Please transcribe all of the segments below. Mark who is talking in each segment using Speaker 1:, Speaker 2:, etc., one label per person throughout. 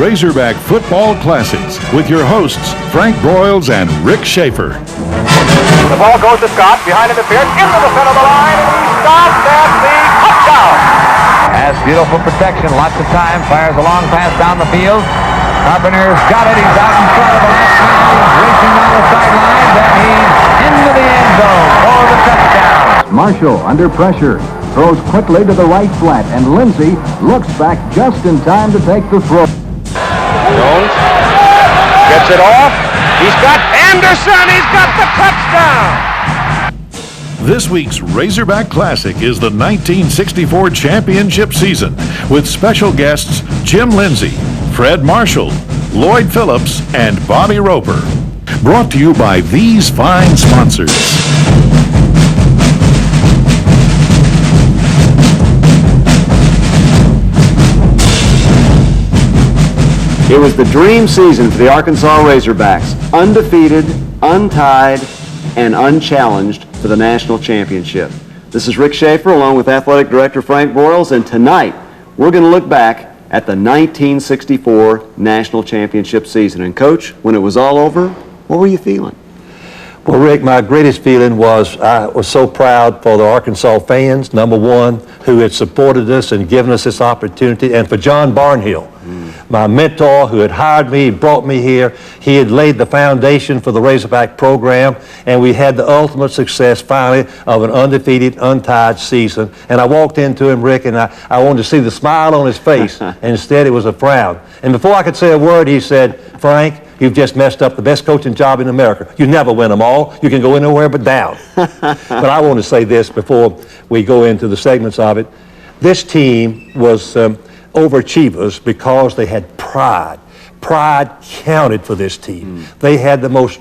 Speaker 1: Razorback Football Classics with your hosts, Frank Broyles and Rick Schaefer.
Speaker 2: The ball goes to Scott, behind interference, into the center of the line, and he stops at the touchdown.
Speaker 3: Has beautiful protection, lots of time, fires a long pass down the field. Carpenter's got it, he's out in front of the left side, he's racing down the sidelines, and he's into the end zone for the touchdown.
Speaker 4: Marshall, under pressure, throws quickly to the right flat, and Lindsey looks back just in time to take the throw.
Speaker 2: Jones gets it off. He's got Anderson. He's got the touchdown.
Speaker 1: This week's Razorback Classic is the 1964 championship season with special guests Jim Lindsey, Fred Marshall, Lloyd Phillips, and Bobby Roper. Brought to you by these fine sponsors.
Speaker 5: It was the dream season for the Arkansas Razorbacks, undefeated, untied, and unchallenged for the national championship. This is Rick Schaefer along with Athletic Director Frank Broyles, and tonight we're going to look back at the 1964 national championship season. And Coach, when it was all over, what were you feeling?
Speaker 6: Well, Rick, my greatest feeling was I was so proud for the Arkansas fans, number one, who had supported us and given us this opportunity, and for John Barnhill, my mentor who had hired me, brought me here. He had laid the foundation for the Razorback program, and we had the ultimate success finally of an undefeated, untied season. And I walked into him, Rick, and I wanted to see the smile on his face, and instead it was a frown. And before I could say a word, he said, "Frank, you've just messed up the best coaching job in America. You never win them all. You can go anywhere but down." But I want to say this before we go into the segments of it. This team was overachievers because they had pride. Pride counted for this team. They had the most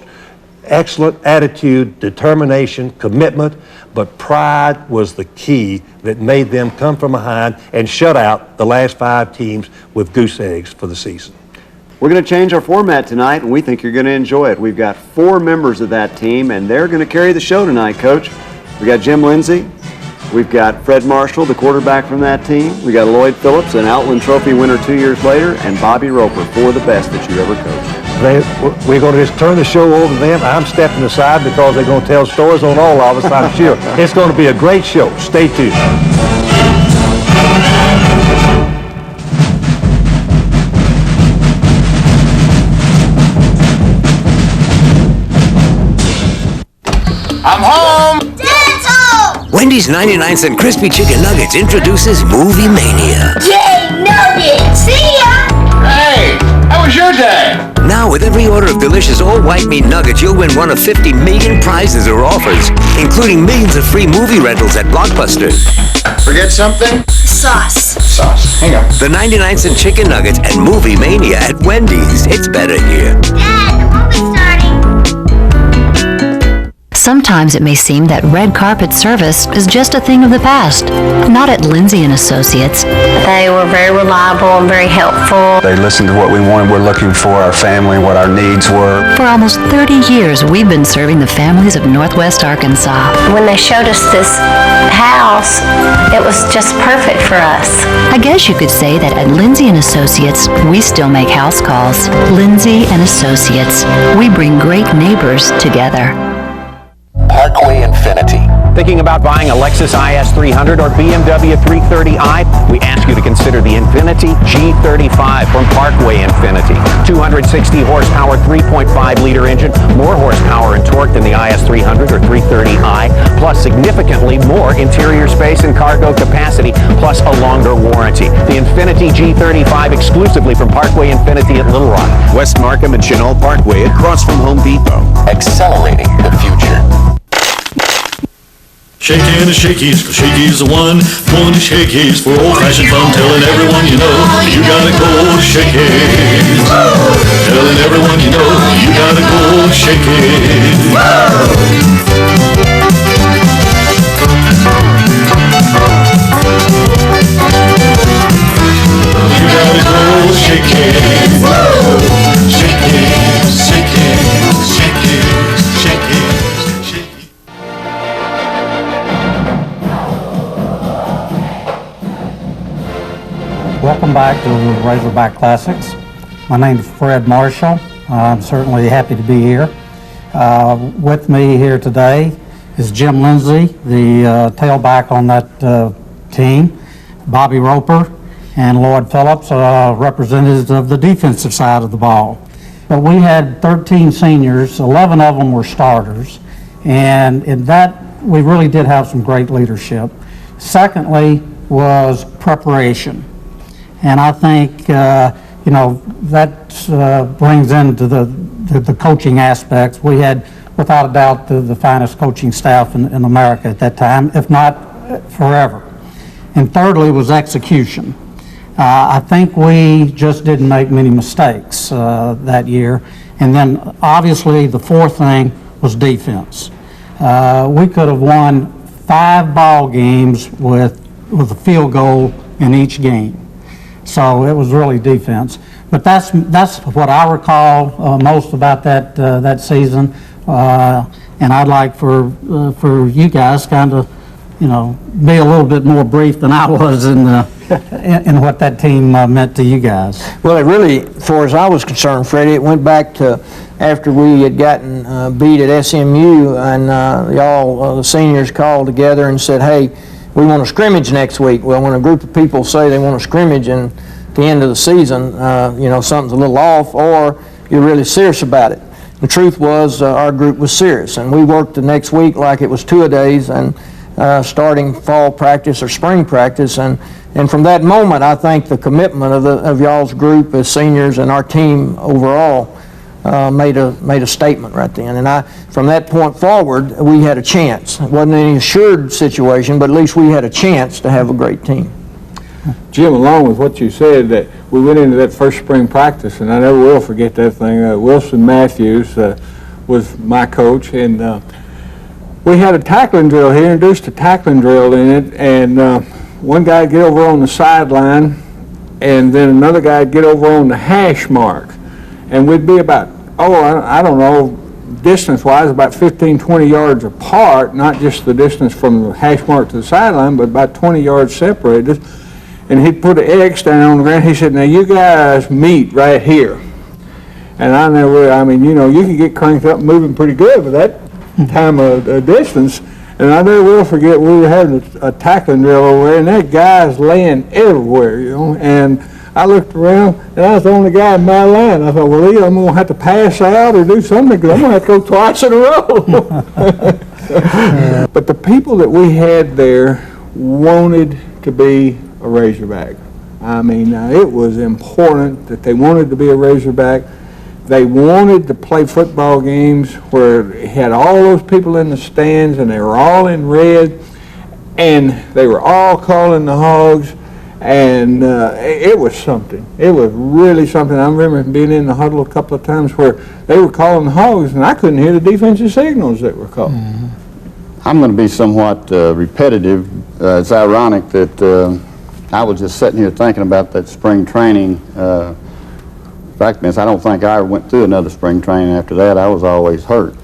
Speaker 6: excellent attitude, determination, commitment, but pride was the key that made them come from behind and shut out the last 5 teams with goose eggs for the season.
Speaker 5: We're going to change our format tonight, and we think you're going to enjoy it. We've got 4 members of that team, and they're going to carry the show tonight, Coach. We got Jim Lindsey. We've got Fred Marshall, the quarterback from that team. We got Lloyd Phillips, an Outland Trophy winner 2 years later, and Bobby Roper, 4 of the best that you ever coached.
Speaker 6: We're going to just turn the show over to them. I'm stepping aside because they're going to tell stories on all of us, I'm sure. It's going to be a great show. Stay tuned.
Speaker 2: I'm home.
Speaker 7: Wendy's 99-cent crispy chicken nuggets introduces Movie Mania.
Speaker 8: Yay, nuggets! See ya!
Speaker 2: Hey, how was your day?
Speaker 7: Now, with every order of delicious all-white meat nuggets, you'll win one of 50 million prizes or offers, including millions of free movie rentals at Blockbuster.
Speaker 2: Forget something?
Speaker 8: Sauce.
Speaker 2: Hang on.
Speaker 7: The 99-cent chicken nuggets and Movie Mania at Wendy's. It's better here.
Speaker 8: Dad, the movie's starting.
Speaker 9: Sometimes it may seem that red carpet service is just a thing of the past. Not at Lindsey & Associates.
Speaker 10: They were very reliable and very helpful.
Speaker 11: They listened to what we wanted, we're looking for, our family, what our needs were.
Speaker 9: For almost 30 years, we've been serving the families of Northwest Arkansas.
Speaker 10: When they showed us this house, it was just perfect for us.
Speaker 9: I guess you could say that at Lindsey & Associates, we still make house calls. Lindsey & Associates. We bring great neighbors together.
Speaker 12: Parkway Infinity.
Speaker 13: Thinking about buying a Lexus IS 300 or BMW 330i? We ask you to consider the Infiniti G35 from Parkway Infinity. 260 horsepower, 3.5-liter engine, more horsepower and torque than the IS 300 or 330i, plus significantly more interior space and cargo capacity, plus a longer warranty. The Infiniti G35 exclusively from Parkway Infinity at Little Rock.
Speaker 14: West Markham and Chenal Parkway across from Home Depot.
Speaker 12: Accelerating the future.
Speaker 15: Shaking the Shakey's, for Shakey's the one. Going to Shakey's for old-fashioned fun. Telling everyone you know, you gotta go to Shakey's. Telling everyone you know, you gotta go to Shakey's. You gotta go to Shakey's. Shakey's, Shakey's, Shakey's, Shakey's.
Speaker 16: Welcome back to Razorback Classics. My name is Fred Marshall. I'm certainly happy to be here. With me here today is Jim Lindsey, the tailback on that team, Bobby Roper, and Lloyd Phillips, representatives of the defensive side of the ball. But we had 13 seniors, 11 of them were starters, and in that we really did have some great leadership. Secondly was preparation, and I think that brings into the coaching aspects. We had, without a doubt, the finest coaching staff in America at that time, if not forever. And thirdly was execution. I think we just didn't make many mistakes that year. And then obviously the fourth thing was defense. We could have won 5 ball games with a field goal in each game. So it was really defense. But that's what I recall most about that season. And I'd like for you guys kind of, be a little bit more brief than I was in what that team meant to you guys.
Speaker 17: Well, it really, as far as I was concerned, Freddie, it went back to after we had gotten beat at SMU, and the seniors called together and said, hey, we want to scrimmage next week. Well, when a group of people say they want to scrimmage and at the end of the season, something's a little off, or you're really serious about it. The truth was our group was serious, and we worked the next week like it was 2-a-days and starting fall practice or spring practice, and from that moment, I think the commitment of y'all's group as seniors and our team overall made a statement right then. And from that point forward, we had a chance. It wasn't any assured situation, but at least we had a chance to have a great team.
Speaker 18: Jim, along with what you said, that we went into that first spring practice, and I never will forget that thing. Wilson Matthews was my coach, and we had a tackling drill. He introduced a tackling drill in it, and one guy would get over on the sideline, and then another guy would get over on the hash mark. And we'd be about, I don't know, distance-wise, about 15, 20 yards apart, not just the distance from the hash mark to the sideline, but about 20 yards separated. And he'd put an X down on the ground. He said, now you guys meet right here. And you can get cranked up moving pretty good with that time of distance. And I never will forget, we were having a tackling drill over there, and that guy's laying everywhere, And I looked around, and I was the only guy in my line. I thought, well, either I'm going to have to pass out or do something, because I'm going to have to go twice in a row. But the people that we had there wanted to be a Razorback. It was important that they wanted to be a Razorback. They wanted to play football games where it had all those people in the stands, and they were all in red, and they were all calling the Hogs, and it was something. It was really something. I remember being in the huddle a couple of times where they were calling the Hogs, and I couldn't hear the defensive signals that were called.
Speaker 19: Mm-hmm. I'm going to be somewhat repetitive. It's ironic that I was just sitting here thinking about that spring training. In fact, Vince, I don't think I ever went through another spring training after that. I was always hurt.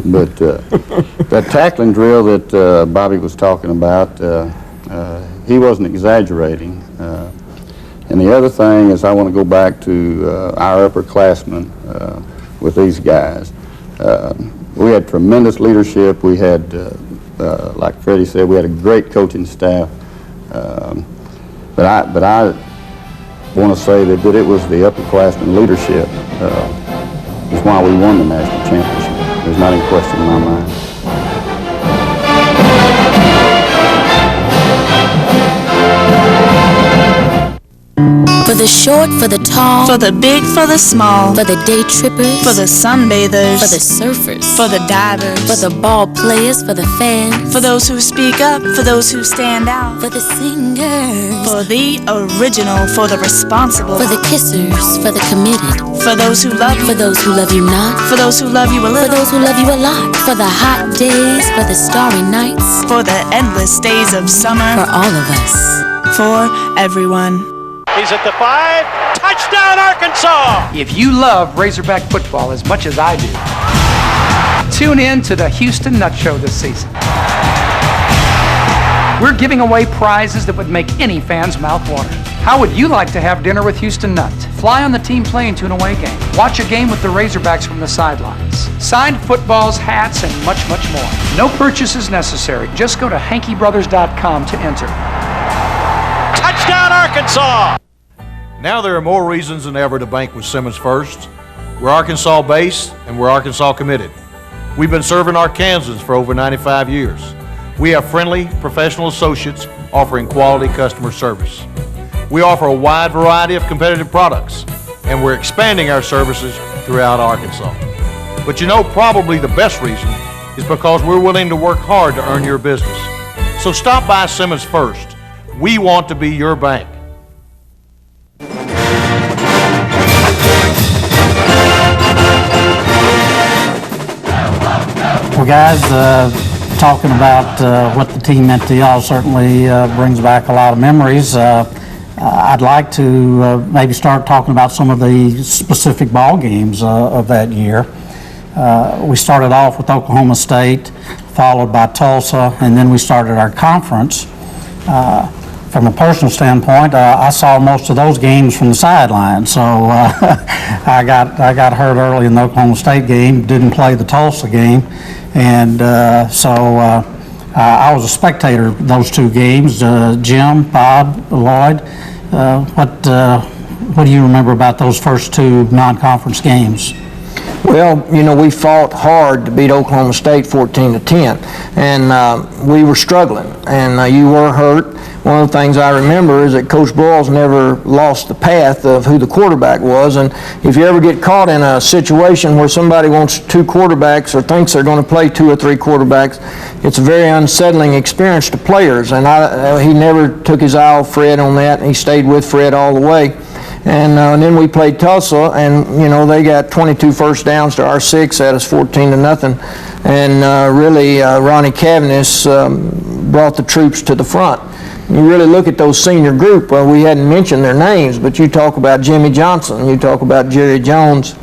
Speaker 19: But that tackling drill that Bobby was talking about, he wasn't exaggerating. And the other thing is I want to go back to our upperclassmen with these guys. We had tremendous leadership. We had, like Freddie said, we had a great coaching staff. But I want to say that it was the upperclassmen leadership is why we won the national championship. There's not any question in my mind.
Speaker 20: For the short, for the tall,
Speaker 21: for the big, for the small,
Speaker 20: for the day trippers,
Speaker 21: for the sunbathers,
Speaker 20: for the surfers,
Speaker 21: for the divers,
Speaker 20: for the ball players, for the fans,
Speaker 21: for those who speak up, for those who stand out,
Speaker 20: for the singers,
Speaker 21: for the original, for the responsible,
Speaker 20: for the kissers, for the committed,
Speaker 21: for those who love you,
Speaker 20: for those who love you not,
Speaker 21: for those who love you a little,
Speaker 20: for those who love you a lot, for the hot days, for the starry nights,
Speaker 21: for the endless days of summer,
Speaker 20: for all of us,
Speaker 21: for everyone.
Speaker 2: He's at the 5. Touchdown, Arkansas!
Speaker 22: If you love Razorback football as much as I do, tune in to the Houston Nut Show this season. We're giving away prizes that would make any fan's mouth water. How would you like to have dinner with Houston Nutt? Fly on the team plane to an away game. Watch a game with the Razorbacks from the sidelines. Signed footballs, hats, and much, much more. No purchases necessary. Just go to hankybrothers.com to enter.
Speaker 3: Touchdown, Arkansas!
Speaker 4: Now there are more reasons than ever to bank with Simmons First. We're Arkansas based and we're Arkansas committed. We've been serving Arkansans for over 95 years. We have friendly, professional associates offering quality customer service. We offer a wide variety of competitive products, and we're expanding our services throughout Arkansas. But you know, probably the best reason is because we're willing to work hard to earn your business. So stop by Simmons First. We want to be your bank.
Speaker 16: Well, guys, talking about what the team meant to y'all certainly brings back a lot of memories. I'd like to maybe start talking about some of the specific ball games of that year. We started off with Oklahoma State, followed by Tulsa, and then we started our conference. From a personal standpoint, I saw most of those games from the sideline, so I got hurt early in the Oklahoma State game, didn't play the Tulsa game, and I was a spectator of those two games. Jim, Bob, Lloyd, what do you remember about those first two non-conference games?
Speaker 17: Well, you know, we fought hard to beat Oklahoma State 14-10, and we were struggling, and you were hurt. One of the things I remember is that Coach Broyles never lost the path of who the quarterback was, and if you ever get caught in a situation where somebody wants two quarterbacks or thinks they're going to play two or three quarterbacks, it's a very unsettling experience to players, and he never took his eye off Fred on that, and he stayed with Fred all the way. And then we played Tulsa, and you know, they got 22 first downs to our 6 at us, 14-0, and really Ronnie Cavaness brought the troops to the front. You really look at those senior group, we hadn't mentioned their names, but you talk about Jimmy Johnson, you talk about Jerry Jones,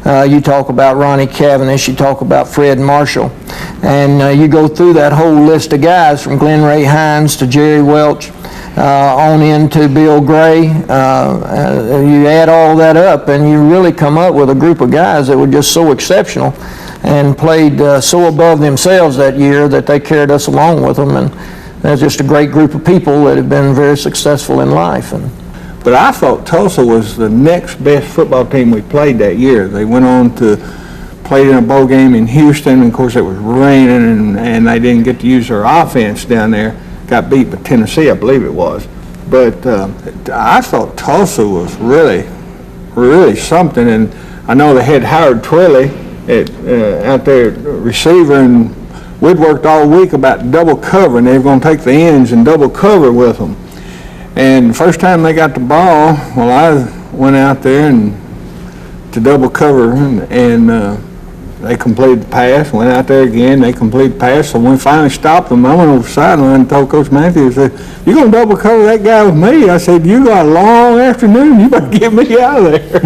Speaker 17: you talk about Ronnie Cavaness, you talk about Fred Marshall, and you go through that whole list of guys from Glenn Ray Hines to Jerry Welch, on into Bill Gray. You add all that up and you really come up with a group of guys that were just so exceptional and played so above themselves that year that they carried us along with them, and that's just a great group of people that have been very successful in life.
Speaker 18: But I thought Tulsa was the next best football team we played that year. They went on to play in a bowl game in Houston, and of course it was raining and they didn't get to use their offense down there. Got beat by Tennessee, I believe it was. But I thought Tulsa was really, really something. And I know they had Howard Twilley out there receiver, and we'd worked all week about double cover, and they were going to take the ends and double cover with them. And the first time they got the ball, well, I went out there and to double cover, and they completed the pass, went out there again, they completed the pass, so when we finally stopped them, I went over the sideline and told Coach Matthews, I said, "You're going to double cover that guy with me?" I said, "You got a long afternoon, you better get me out of there."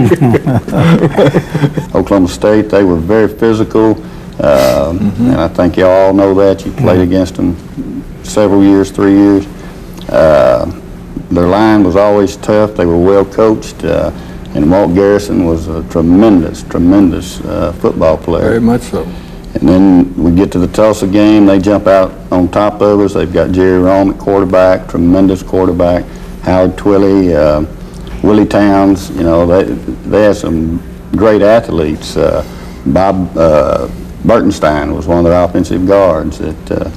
Speaker 19: Oklahoma State, they were very physical, and I think you all know that. You played against them several years, 3 years. Their line was always tough, they were well coached. And Walt Garrison was a tremendous football player.
Speaker 18: Very much so.
Speaker 19: And then we get to the Tulsa game, they jump out on top of us. They've got Jerry Rome at quarterback, tremendous quarterback. Howard Twilley, Willie Towns, you know, they had some great athletes. Bob Burtonstein was one of their offensive guards that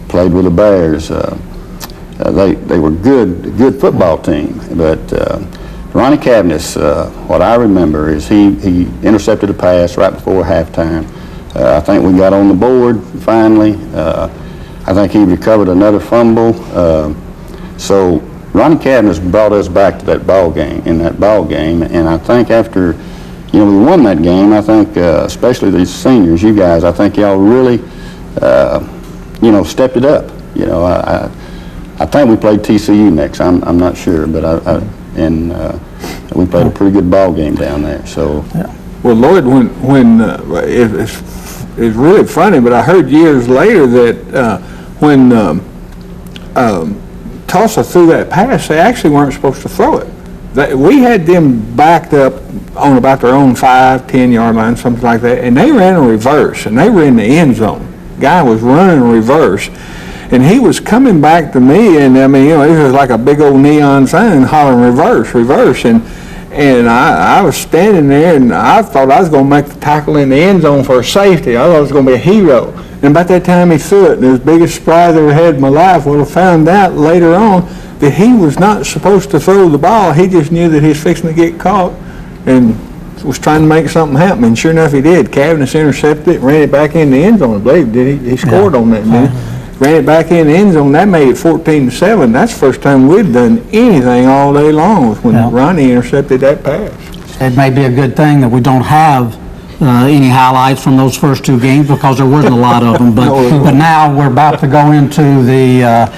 Speaker 19: played with the Bears. They were good football team, but Ronnie Cavaness, what I remember is he intercepted a pass right before halftime. I think we got on the board finally. I think he recovered another fumble. So Ronnie Cavaness brought us back to that ball game, and I think after, you know, we won that game, I think especially these seniors, you guys, I think y'all really, you know, stepped it up. You know, I think we played TCU next. I'm not sure, but we played a pretty good ball game down there. So,
Speaker 18: yeah. Well, Lloyd, when it's really funny, but I heard years later that when Tulsa threw that pass, they actually weren't supposed to throw it. We had them backed up on about their own 5-10 yard line, something like that, and they ran a reverse, and they were in the end zone. Guy was running a reverse, and he was coming back to me, and I mean, you know, it was like a big old neon sign hollering reverse, reverse, and I was standing there, and I thought I was going to make the tackle in the end zone for a safety. I thought I was going to be a hero. And about that time he threw it, and it was the biggest surprise I ever had in my life. Well, I found out later on that he was not supposed to throw the ball. He just knew that he was fixing to get caught and was trying to make something happen. And sure enough, he did. Cavness intercepted it, ran it back in the end zone, I believe. Did he? He scored on that, didn't he? Ran it back in the end zone. That made it 14-7. That's the first time we'd done anything all day long was when Ronnie intercepted that pass.
Speaker 16: It may be a good thing that we don't have any highlights from those first two games because there wasn't a lot of them. But now we're about to go into the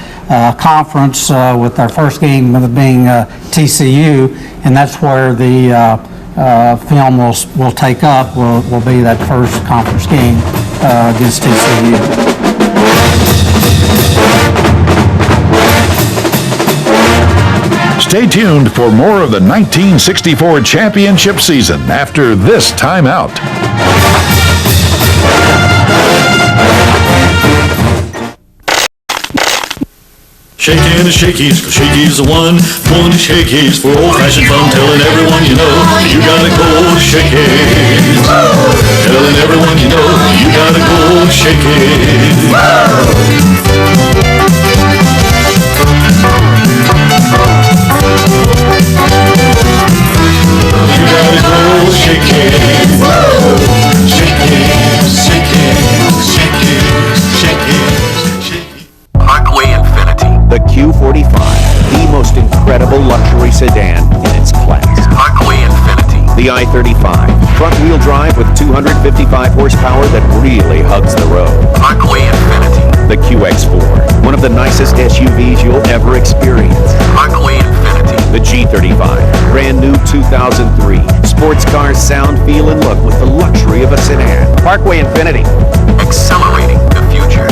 Speaker 16: conference with our first game being TCU, and that's where the film will take up. Will be that first conference game against TCU.
Speaker 1: Stay tuned for more of the 1964 championship season after this timeout.
Speaker 15: Shaking the Shakey's, 'cause Shakey's the one. Going to Shakey's for old-fashioned fun. Telling everyone you know, you gotta go to Shakey's. Telling everyone you know, you gotta go to Shakey's. You gotta go to Shakey's. Shakey's, Shakey's, Shakey's, Shakey's.
Speaker 12: Parkway Infinity.
Speaker 13: The Q45, the most incredible luxury sedan in its class.
Speaker 12: Parkway Infinity.
Speaker 13: The I-35, front-wheel drive with 255 horsepower that really hugs the road.
Speaker 12: Parkway Infinity.
Speaker 13: The QX4, one of the nicest SUVs you'll ever experience.
Speaker 12: Parkway Infinity.
Speaker 13: The G35, brand new 2003. Sports cars sound, feel, and look with the luxury of a sedan. Parkway Infinity.
Speaker 12: Accelerating the future.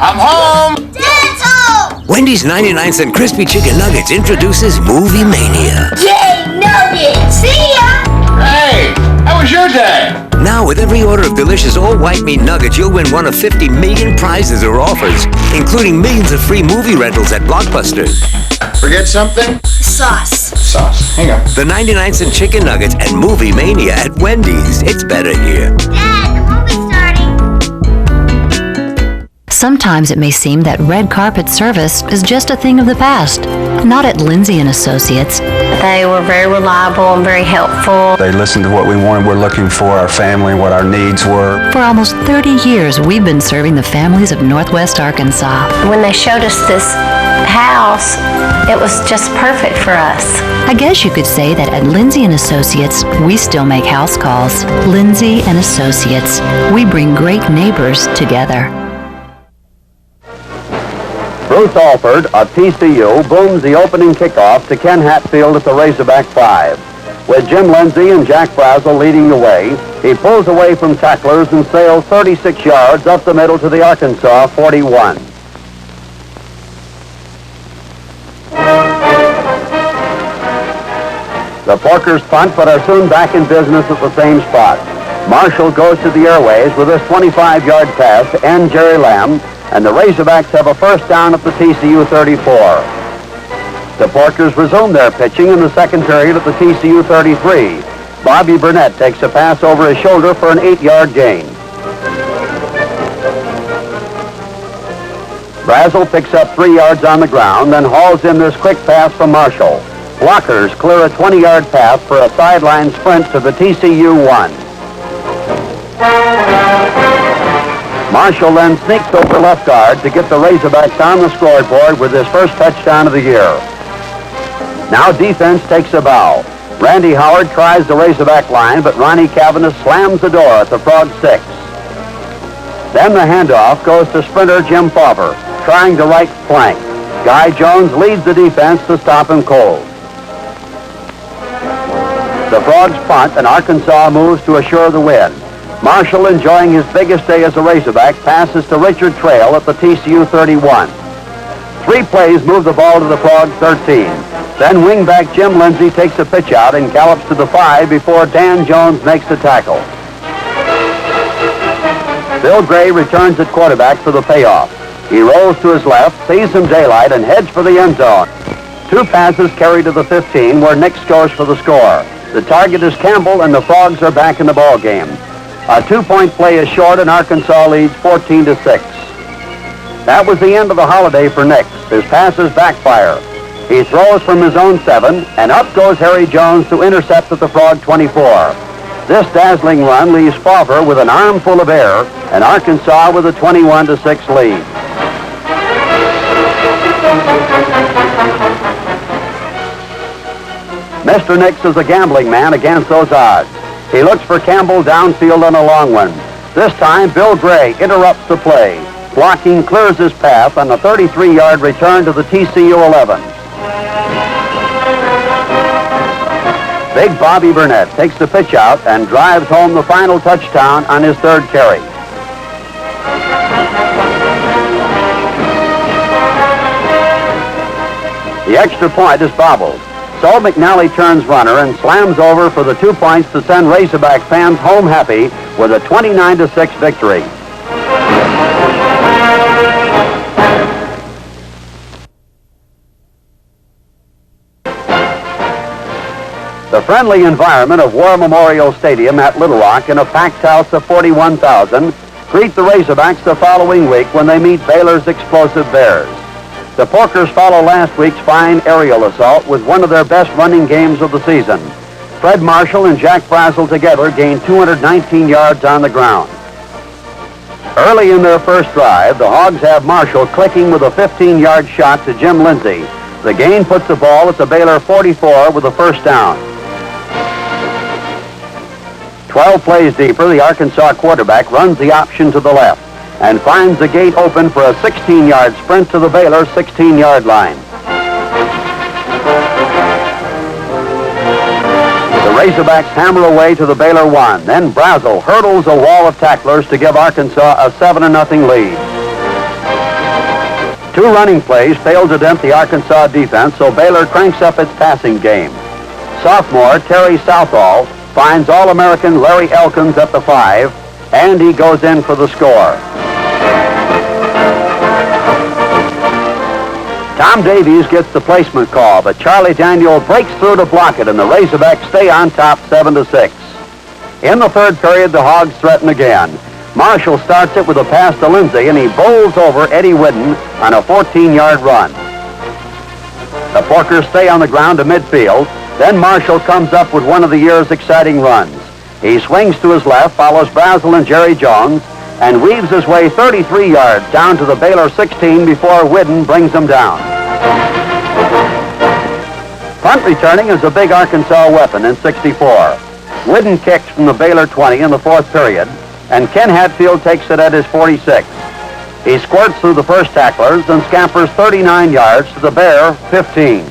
Speaker 3: I'm home!
Speaker 8: Dad's home!
Speaker 7: Wendy's 99-cent crispy chicken nuggets introduces Movie Mania.
Speaker 8: Yay, nuggets! See ya!
Speaker 3: Hey, how was your day?
Speaker 7: Now, with every order of delicious all-white meat nuggets, you'll win one of 50 million prizes or offers, including millions of free movie rentals at Blockbuster.
Speaker 3: Forget something?
Speaker 8: Sauce.
Speaker 3: Sauce. Hang on.
Speaker 7: The 99-cent chicken nuggets and Movie Mania at Wendy's. It's better here.
Speaker 8: Dad, the movie's starting.
Speaker 9: Sometimes it may seem that red carpet service is just a thing of the past. Not at Lindsay and Associates.
Speaker 10: They were very reliable and very helpful.
Speaker 11: They listened to what we wanted, we're looking for, our family, what our needs were.
Speaker 9: For almost 30 years, we've been serving the families of Northwest Arkansas.
Speaker 10: When they showed us this house, it was just perfect for us.
Speaker 9: I guess you could say that at Lindsay and Associates, we still make house calls. Lindsay and Associates. We bring great neighbors together.
Speaker 2: Bruce Alford of TCU booms the opening kickoff to Ken Hatfield at the Razorback 5. With Jim Lindsay and Jack Brazel leading the way, he pulls away from tacklers and sails 36 yards up the middle to the Arkansas 41. The Porkers punt, but are soon back in business at the same spot. Marshall goes to the airways with this 25-yard pass to end Jerry Lamb, and the Razorbacks have a first down at the TCU 34. The Porkers resume their pitching in the second period at the TCU 33. Bobby Burnett takes a pass over his shoulder for an 8-yard gain. Brazel picks up 3 yards on the ground, then hauls in this quick pass from Marshall. Blockers clear a 20-yard pass for a sideline sprint to the TCU 1. Marshall then sneaks over left guard to get the Razorbacks on the scoreboard with his first touchdown of the year. Now defense takes a bow. Randy Howard tries the Razorback line, but Ronnie Cavness slams the door at the Frog 6. Then the handoff goes to sprinter Jim Fauber, trying the right flank. Guy Jones leads the defense to stop him cold. The Frogs punt, and Arkansas moves to assure the win. Marshall, enjoying his biggest day as a Razorback, passes to Richard Trail at the TCU 31. 3 plays move the ball to the Frogs 13. Then wingback Jim Lindsay takes a pitch out and gallops to the 5 before Dan Jones makes the tackle. Bill Gray returns at quarterback for the payoff. He rolls to his left, sees some daylight, and heads for the end zone. 2 passes carried to the 15 where Nick scores for the score. The target is Campbell, and the Frogs are back in the ball game. A 2-point play is short, and Arkansas leads 14-6. That was the end of the holiday for Nix. His passes backfire. He throws from his own 7, and up goes Harry Jones to intercept at the Frog 24. This dazzling run leaves Fauver with an armful of air, and Arkansas with a 21-6 lead. Mr. Nix is a gambling man against those odds. He looks for Campbell downfield on a long one. This time, Bill Gray interrupts the play. Blocking clears his path on a 33-yard return to the TCU 11. Big Bobby Burnett takes the pitch out and drives home the final touchdown on his 3rd carry. The extra point is bobbled. So McNally turns runner and slams over for the 2 points to send Razorback fans home happy with a 29-6 victory. The friendly environment of War Memorial Stadium at Little Rock in a packed house of 41,000 greet the Razorbacks the following week when they meet Baylor's explosive Bears. The Porkers follow last week's fine aerial assault with one of their best running games of the season. Fred Marshall and Jack Brazel together gained 219 yards on the ground. Early in their first drive, the Hogs have Marshall clicking with a 15-yard shot to Jim Lindsay. The gain puts the ball at the Baylor 44 with a first down. 12 plays deeper, the Arkansas quarterback runs the option to the left and finds the gate open for a 16-yard sprint to the Baylor 16-yard line. The Razorbacks hammer away to the Baylor 1. Then Brazel hurdles a wall of tacklers to give Arkansas a 7-0 lead. 2 running plays failed to dent the Arkansas defense, so Baylor cranks up its passing game. Sophomore Terry Southall finds All-American Larry Elkins at the 5, and he goes in for the score. Tom Davies gets the placement call, but Charlie Daniel breaks through to block it, and the Razorbacks stay on top 7-6. In the 3rd period, the Hogs threaten again. Marshall starts it with a pass to Lindsay, and he bowls over Eddie Whidden on a 14-yard run. The Porkers stay on the ground to midfield. Then Marshall comes up with one of the year's exciting runs. He swings to his left, follows Brazel and Jerry Jones, and weaves his way 33 yards down to the Baylor 16 before Whidden brings him down. Punt returning is a big Arkansas weapon in 64. Whidden kicks from the Baylor 20 in the 4th period, and Ken Hatfield takes it at his 46. He squirts through the first tacklers and scampers 39 yards to the Bear 15.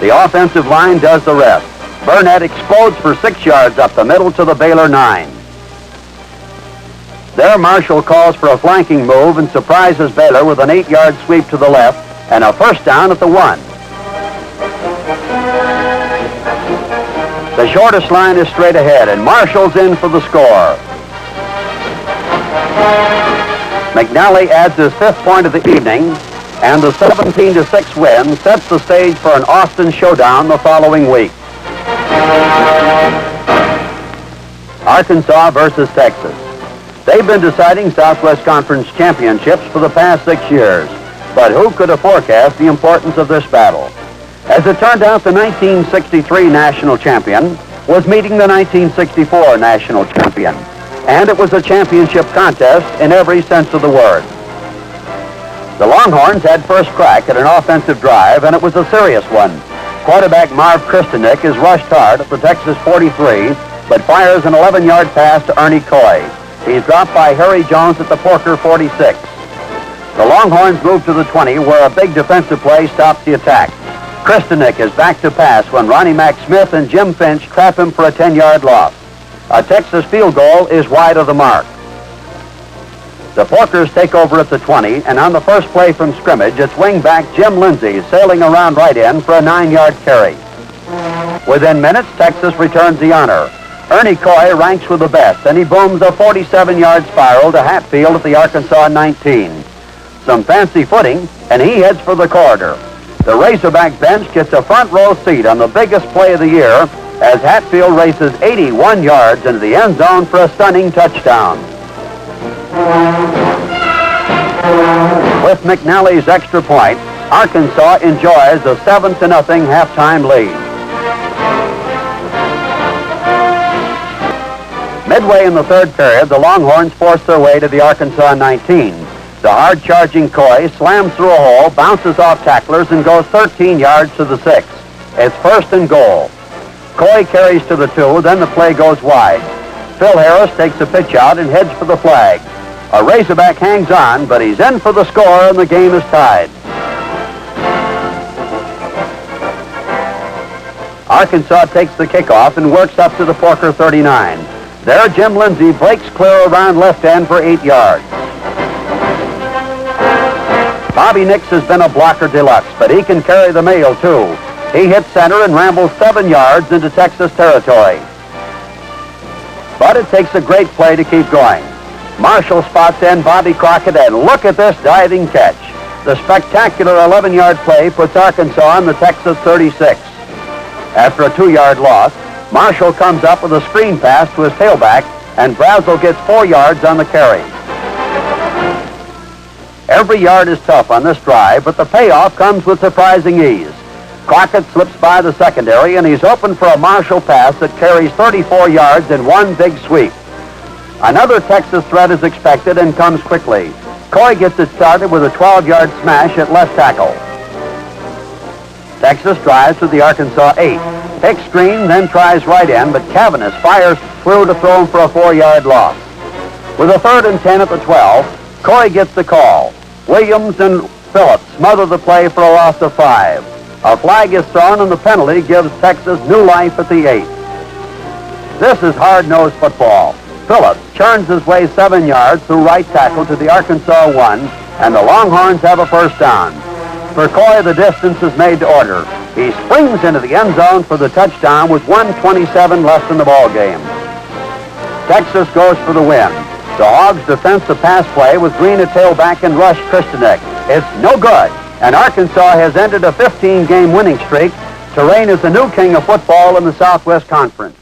Speaker 2: The offensive line does the rest. Burnett explodes for 6 yards up the middle to the Baylor 9. There, Marshall calls for a flanking move and surprises Baylor with an 8-yard sweep to the left and a first down at the 1. The shortest line is straight ahead, and Marshall's in for the score. McNally adds his 5th point of the evening, and the 17-6 win sets the stage for an Austin showdown the following week. Arkansas versus Texas. They've been deciding Southwest Conference championships for the past 6 years, but who could have forecast the importance of this battle? As it turned out, the 1963 national champion was meeting the 1964 national champion, and it was a championship contest in every sense of the word. The Longhorns had first crack at an offensive drive, and it was a serious one. Quarterback Marv Kristenik is rushed hard at the Texas 43, but fires an 11-yard pass to Ernie Coy. He's dropped by Harry Jones at the Porker 46. The Longhorns move to the 20, where a big defensive play stops the attack. Kristenik is back to pass when Ronnie Mack Smith and Jim Finch trap him for a 10-yard loss. A Texas field goal is wide of the mark. The Porkers take over at the 20, and on the first play from scrimmage, it's wingback Jim Lindsey sailing around right in for a 9-yard carry. Within minutes, Texas returns the honor. Ernie Coy ranks with the best, and he booms a 47-yard spiral to Hatfield at the Arkansas 19. Some fancy footing, and he heads for the corridor. The Razorback bench gets a front row seat on the biggest play of the year as Hatfield races 81 yards into the end zone for a stunning touchdown. With McNally's extra point, Arkansas enjoys a 7-0 halftime lead. Midway in the third period, the Longhorns force their way to the Arkansas 19. The hard-charging Coy slams through a hole, bounces off tacklers, and goes 13 yards to the 6. It's 1st and goal. Coy carries to the 2, then the play goes wide. Phil Harris takes a pitch out and heads for the flag. A Razorback hangs on, but he's in for the score, and the game is tied. Arkansas takes the kickoff and works up to the Porker 39. There, Jim Lindsey breaks clear around left end for 8 yards. Bobby Nix has been a blocker deluxe, but he can carry the mail, too. He hits center and rambles 7 yards into Texas territory. But it takes a great play to keep going. Marshall spots in Bobby Crockett, and look at this diving catch. The spectacular 11-yard play puts Arkansas in the Texas 36. After a 2-yard loss, Marshall comes up with a screen pass to his tailback, and Brazel gets 4 yards on the carry. Every yard is tough on this drive, but the payoff comes with surprising ease. Crockett slips by the secondary, and he's open for a Marshall pass that carries 34 yards in one big sweep. Another Texas threat is expected and comes quickly. Coy gets it started with a 12-yard smash at left tackle. Texas drives to the Arkansas 8. Takes screen, then tries right end, but Cavanis fires through to throw him for a 4-yard loss. With a 3rd and 10 at the 12, Coy gets the call. Williams and Phillips smother the play for a loss of 5. A flag is thrown, and the penalty gives Texas new life at the 8. This is hard-nosed football. Phillips churns his way 7 yards through right tackle to the Arkansas 1, and the Longhorns have a first down. For Coy, the distance is made to order. He springs into the end zone for the touchdown with 1:27 left in the ball game. Texas goes for the win. The Hogs defense the pass play with Green at tailback and Rush Kristanek. It's no good, and Arkansas has ended a 15-game winning streak to reign as the new king of football in the Southwest Conference.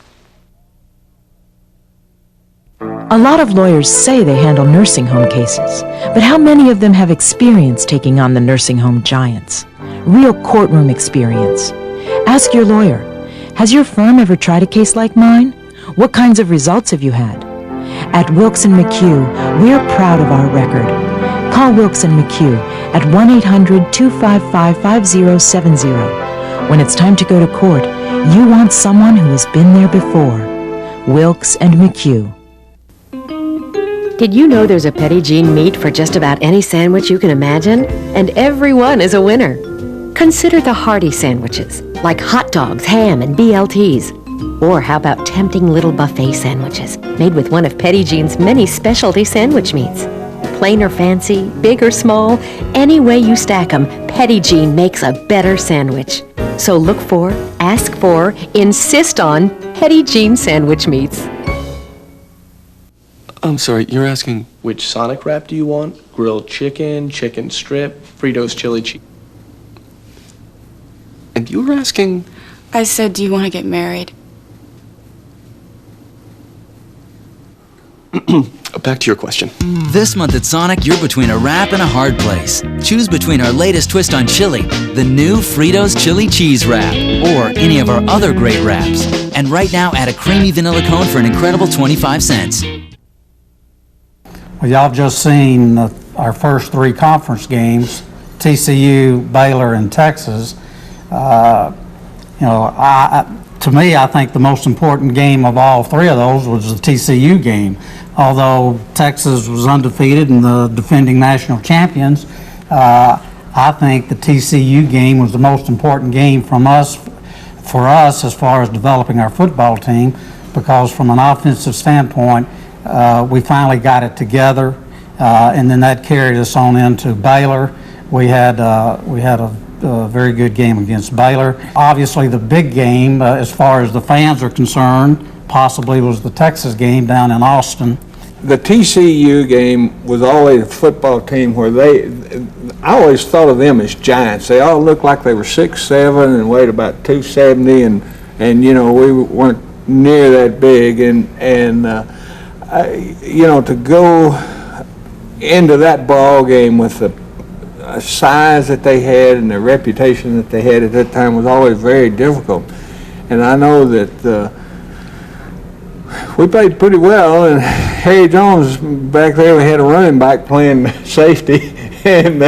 Speaker 5: A lot of lawyers say they handle nursing home cases, but how many of them have experience taking on the nursing home giants? Real courtroom experience. Ask your lawyer, has your firm ever tried a case like mine? What kinds of results have you had? At Wilkes & McHugh, we're proud of our record. Call Wilkes & McHugh at 1-800-255-5070. When it's time to go to court, you want someone who has been there before. Wilkes & McHugh.
Speaker 6: Did you know there's a Petit Jean meat for just about any sandwich you can imagine? And every one is a winner. Consider the hearty sandwiches, like hot dogs, ham, and BLTs. Or how about tempting little buffet sandwiches, made with one of Petit Jean's many specialty sandwich meats? Plain or fancy, big or small, any way you stack them, Petit Jean makes a better sandwich. So look for, ask for, insist on Petit Jean sandwich meats.
Speaker 23: I'm sorry, you're asking which Sonic wrap do you want? Grilled chicken, chicken strip, Fritos chili cheese. And you were asking?
Speaker 24: I said, do you want to get married?
Speaker 23: Back to your question.
Speaker 25: This month at Sonic, you're between a wrap and a hard place. Choose between our latest twist on chili, the new Fritos Chili Cheese Wrap, or any of our other great wraps. And right now, add a creamy vanilla cone for an incredible 25 cents.
Speaker 16: Well, y'all have just seen our first 3 conference games, TCU, Baylor, and Texas. To me, I think the most important game of all 3 of those was the TCU game. Although Texas was undefeated and the defending national champions, I think the TCU game was the most important game for us as far as developing our football team, because from an offensive standpoint, we finally got it together, and then that carried us on into Baylor. We had a very good game against Baylor. Obviously, the big game, as far as the fans are concerned, possibly was the Texas game down in Austin.
Speaker 18: The TCU game was always a football team where I always thought of them as giants. They all looked like they were 6'7" and weighed about 270, and you know, we weren't near that big, and you know, to go into that ball game with the size that they had and the reputation that they had at that time was always very difficult. And I know that we played pretty well, and Harry Jones back there, we had a running back playing safety, and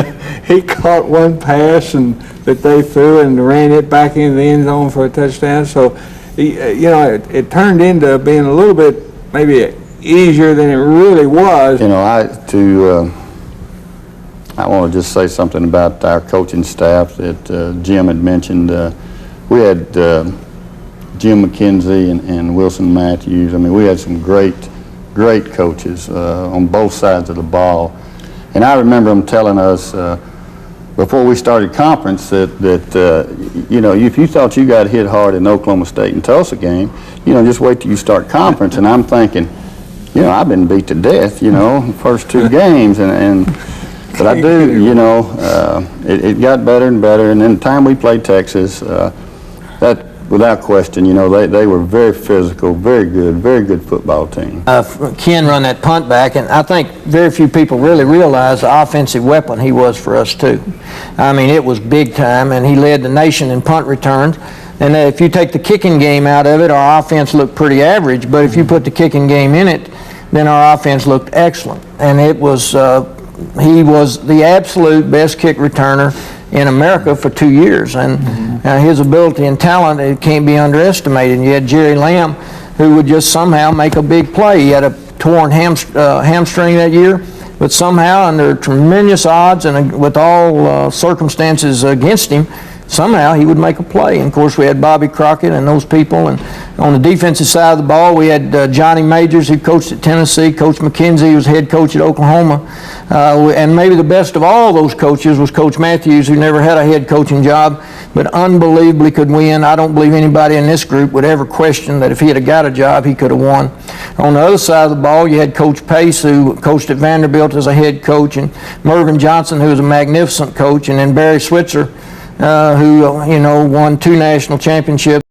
Speaker 18: he caught one pass and that they threw and ran it back into the end zone for a touchdown. So, you know, it turned into being a little bit maybe easier than it really was.
Speaker 19: You know, I want to just say something about our coaching staff that Jim had mentioned. We had Jim McKenzie and Wilson Matthews. I mean, we had some great coaches on both sides of the ball. And I remember them telling us before we started conference that you know, if you thought you got hit hard in Oklahoma State and Tulsa game, you know, just wait till you start conference. And I'm thinking, you know, I've been beat to death, you know, the first two games, but I do, you know, it got better and better. And then the time we played Texas, that without question, you know, they were very physical, very good football team.
Speaker 17: Ken run that punt back, and I think very few people really realize the offensive weapon he was for us too. I mean, it was big time, and he led the nation in punt returns. And if you take the kicking game out of it, our offense looked pretty average, but if you put the kicking game in it, then our offense looked excellent. And it was, he was the absolute best kick returner in America for 2 years, and his ability and talent, it can't be underestimated. And you had Jerry Lamb, who would just somehow make a big play. He had a torn hamstring that year, but somehow under tremendous odds and with all circumstances against him, somehow he would make a play. And of course we had Bobby Crockett and those people, and on the defensive side of the ball we had Johnny Majors, who coached at Tennessee, Coach McKenzie, who was head coach at Oklahoma, and maybe the best of all those coaches was Coach Matthews, who never had a head coaching job but unbelievably could win. I don't believe anybody in this group would ever question that if he had got a job he could have won. On the other side of the ball you had Coach Pace, who coached at Vanderbilt as a head coach, and Mervyn Johnson, who was a magnificent coach, and then Barry Switzer, who, you know, won 2 national championships.